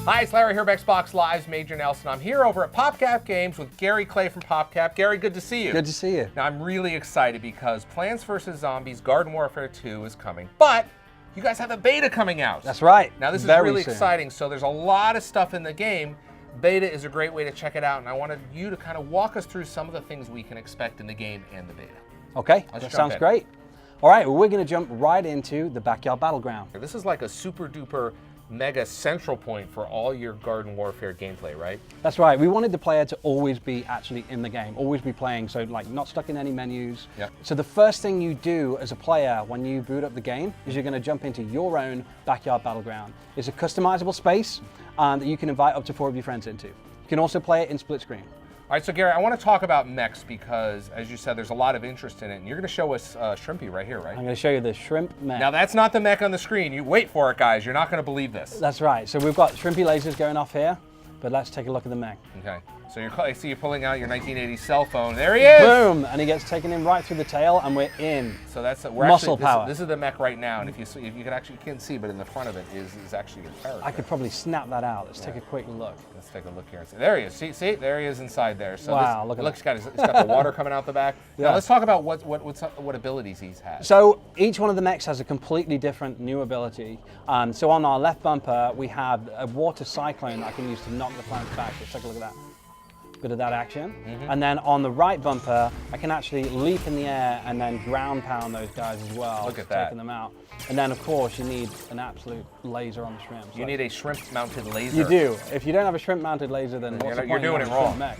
Hi, it's Larry here of Xbox Live's Major Nelson. I'm here over at PopCap Games with Gary Clay from PopCap. Gary, good to see you. Good to see you. Now, I'm really excited because Plants vs. Zombies Garden Warfare 2 is coming, but you guys have a beta coming out. That's right. Now, this is Very really soon. exciting. So there's a lot of stuff in the game. Beta is a great way to check it out, and I wanted you to kind of walk us through some of the things we can expect in the game and the beta. Okay, Let's that jump sounds in. great. All right, well, we're going to jump right into the Backyard Battleground. This is like a super duper mega central point for all your Garden Warfare gameplay, right? That's right. We wanted the player to always be actually in the game, always be playing, so like not stuck in any menus. Yep. So the first thing you do as a player when you boot up the game is you're going to jump into your own Backyard Battleground. It's a customizable space that you can invite up to 4 of your friends into. You can also play it in split screen. All right, so Gary, I want to talk about mechs because, as you said, there's a lot of interest in it, and you're going to show us Shrimpy right here, right? I'm going to show you the Shrimp Mech. Now, that's not the mech on the screen. You wait for it, guys. You're not going to believe this. That's right. So we've got Shrimpy lasers going off here, but let's take a look at the mech. Okay. So I see you pulling out your 1980 cell phone. There he is! Boom! And he gets taken in right through the tail, and we're in. So that's Muscle power. This is the mech right now, and if you can't see, but in the front of it is actually a character. I could probably snap that out. Let's take a quick look. Let's take a look here. There he is. See, there he is inside there. So Wow, look at that. It's got the water coming out the back. Yeah. Now let's talk about what abilities he's had. So each one of the mechs has a completely different new ability. So on our left bumper, we have a water cyclone that I can use to knock the plants back. Let's take a look at that. Bit of that action. And then on the right bumper, I can actually leap in the air and then ground pound those guys as well. Look at that. Taking them out. And then of course you need an absolute laser on the shrimp. You need a shrimp-mounted laser. You do. If you don't have a shrimp-mounted laser, then what's the you're point doing of it having a wrong. shrimp mech?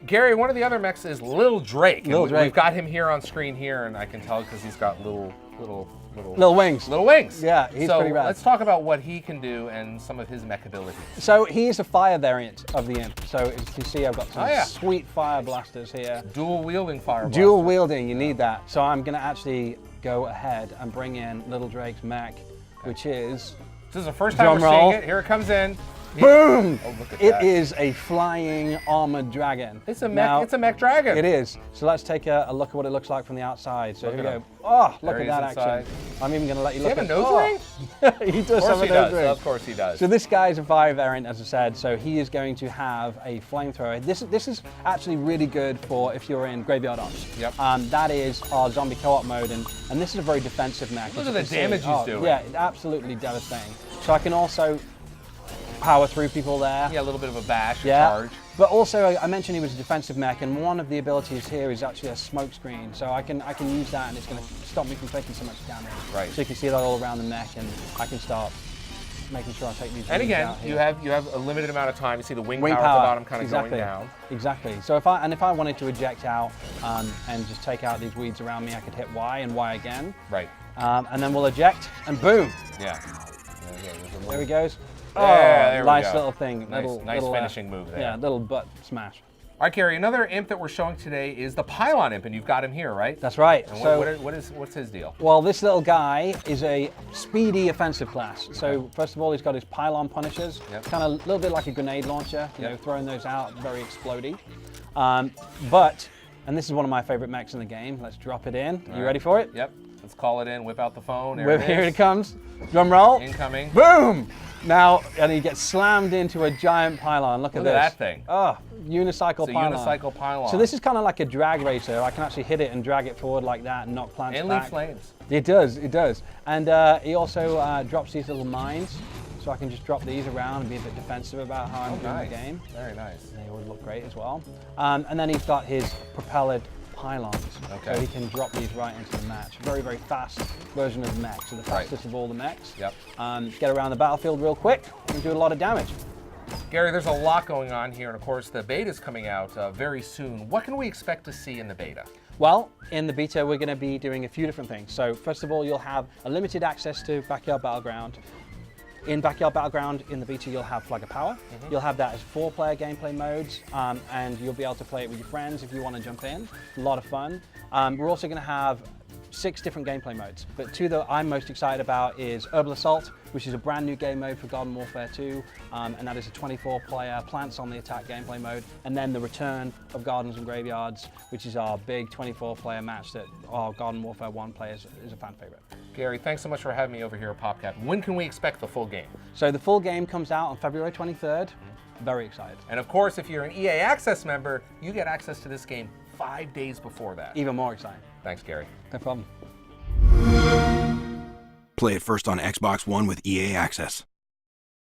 Gary, one of the other mechs is Lil Drake. And Lil Drake. We've got him here on screen here, and I can tell because he's got little wings. Little wings. Yeah, he's pretty rad. Let's talk about what he can do and some of his mech abilities. So he is a fire variant of the Imp. So as you see, I've got some sweet fire blasters here. Dual wielding fire. Dual wielding, you need that. So I'm going to actually go ahead and bring in Little Drake's mech, which is... This is the first time we're seeing it. Here it comes in. Boom! Oh, look at It that. is a flying armored dragon. It's a mech. Now, It's a mech dragon. It is. So let's take a look at what it looks like from the outside. So here we at go. him. Oh, look There at he that is action. inside. I'm even going to let you Does look he at have a nose ring? He does Of have course a he nose does. ring. Of course he does. So this guy's a fire variant, as I said, so he is going to have a flamethrower. This is actually really good for if you're in Graveyard Ops. Yep. That is our zombie co-op mode, and this is a very defensive mech. Look as at you the can see. damage he's doing. Yeah, absolutely devastating. So I can also power through people there. Yeah, a little bit of a bash, a Yeah, charge. but also I mentioned he was a defensive mech, and one of the abilities here is actually a smoke screen. So I can use that, and it's going to stop me from taking so much damage. Right. So you can see that all around the mech, and I can start making sure I take these. And weeds again, out here. you have a limited amount of time. You see the wing Wing power at the bottom kind of exactly. going down. Exactly. So if I wanted to eject out and just take out these weeds around me, I could hit Y and Y again. Right. And then we'll eject, and boom. Yeah. There he goes. There we nice go. little thing. Nice little, finishing move there. Yeah, little butt smash. All right, Gary, another imp that we're showing today is the Pylon Imp, and you've got him here, right? That's right. And So what's his deal? well, this little guy is a speedy offensive class. So first of all, he's got his pylon punishers, Yep. kind of a little bit like a grenade launcher, you Yep. know, throwing those out, very explodey. And this is one of my favorite mechs in the game. Let's drop it in. You ready for it? Yep. Let's call it in. Whip out the phone. There Here it it is. comes. Drum roll. Incoming. Boom! Now, and he gets slammed into a giant pylon. Look at Look this. at that thing. Oh, unicycle It's a pylon. unicycle pylon. So this is kind of like a drag racer. I can actually hit it and drag it forward like that and knock plants And back. leave flames. It does, it does. And he also drops these little mines, so I can just drop these around and be a bit defensive about how I'm doing Nice. the game. Very nice. They would look great as well. And then he's got his propellered pylons, Okay. so he can drop these right into the match. Very, very fast version of the mech, so the fastest of all the mechs. Yep. Get around the battlefield real quick and do a lot of damage. Gary, there's a lot going on here, and of course, the beta's coming out very soon. What can we expect to see in the beta? Well, in the beta, we're going to be doing a few different things. So first of all, you'll have a limited access to Backyard Battleground. In Backyard Battleground, in the beta, you'll have Flag of Power. You'll have that as 4-player gameplay modes, and you'll be able to play it with your friends if you want to jump in. A lot of fun. We're also going to have 6 different gameplay modes. But 2 that I'm most excited about is Herbal Assault, which is a brand new game mode for Garden Warfare 2, and that is a 24-player Plants on the Attack gameplay mode. And then the return of Gardens and Graveyards, which is our big 24-player match that our Garden Warfare 1 players is a fan favorite. Gary, thanks so much for having me over here at PopCap. When can we expect the full game? So the full game comes out on February 23rd. Very excited. And of course, if you're an EA Access member, you get access to this game 5 days before that. Even more exciting. Thanks, Gary. No problem. Play it first on Xbox One with EA Access.